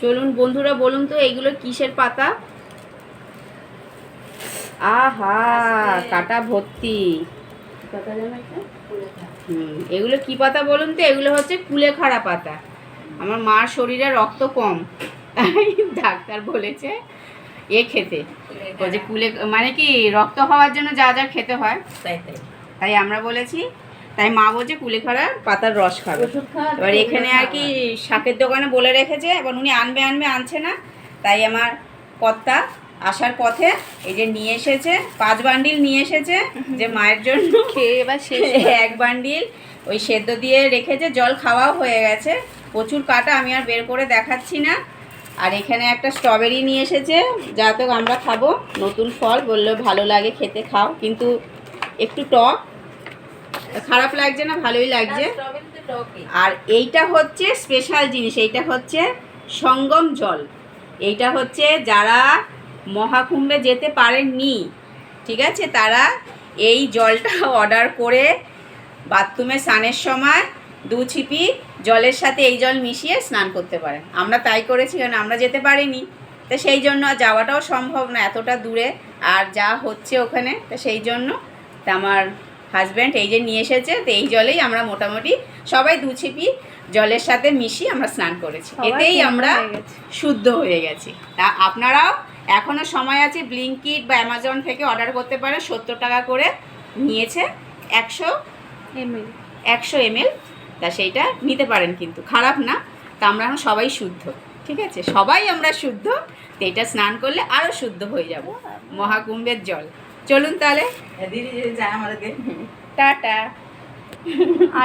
চলুন বন্ধুরা, বলুন তো এইগুলো কিসের পাতা? আহা, কাটা ভর্তি। পাতা জানো এটা? এগুলো কি পাতা বলুন তো? এগুলো হচ্ছে কুলেখাড়া পাতা। আমার মার শরীরে রক্ত কম, তাই ডাক্তার বলেছে এ খেতে। বলছে মানে কি রক্ত হওয়ার জন্য যা যা খেতে হয় তাই আমরা বলেছি। তাই মা বলছে কুলেখাড়া পাতার রস খাবে। এবার এখানে আর কি শাকের দোকানে বলে রেখেছে, এবার উনি আনছে না। তাই আমার কর্তা আসার পথে এই যে নিয়ে এসেছে 5 বান্ডিল নিয়ে এসেছে, যে মায়ের জন্য খেয়ে এবার শেষ। 1 বান্ডিল ওই সেদ্ধ দিয়ে রেখেছে, জল খাওয়াও হয়ে গেছে। প্রচুর কাটা, আমি আর বের করে দেখাচ্ছি না। আর এখানে একটা স্ট্রবেরি নিয়ে এসেছে, যা তো আমরা খাবো, নতুন ফল, বললো ভালো লাগে খেতে, খাও, কিন্তু একটু টক। খারাপ লাগছে না, ভালোই লাগছে। আর এইটা হচ্ছে স্পেশাল জিনিস, এইটা হচ্ছে সঙ্গম জল। এইটা হচ্ছে যারা মহাকুম্ভে যেতে পারেননি, ঠিক আছে, তারা এই জলটা অর্ডার করে বাথরুমে স্নানের সময় 2 ছিপি জলের সাথে এই জল মিশিয়ে স্নান করতে পারেন। আমরা তাই করেছি, কারণ আমরা যেতে পারিনি, তো সেই জন্য যাওয়াটাও সম্ভব না এতটা দূরে, আর যা হচ্ছে ওখানে, তো সেই জন্য তা আমার হাজব্যান্ড এই যে নিয়ে এসেছে, তো এই জলেই আমরা মোটামুটি সবাই 2 ছিপি জলের সাথে মিশিয়ে আমরা স্নান করেছি, এতেই আমরা শুদ্ধ হয়ে গেছি। তা আপনারাও এখনও সময় আছে, ব্লিঙ্কিট বা অ্যামাজন থেকে অর্ডার করতে পারেন। 70 টাকা করে নিয়েছে 100 ml, তা সেইটা নিতে পারেন, কিন্তু খারাপ না। তা আমরা এখন সবাই শুদ্ধ, ঠিক আছে, সবাই আমরা শুদ্ধ, তো এটা স্নান করলে আরও শুদ্ধ হয়ে যাব মহাকুম্ভের জল। চলুন তাহলে, দিদি যায় আমাদেরকে, টাটা।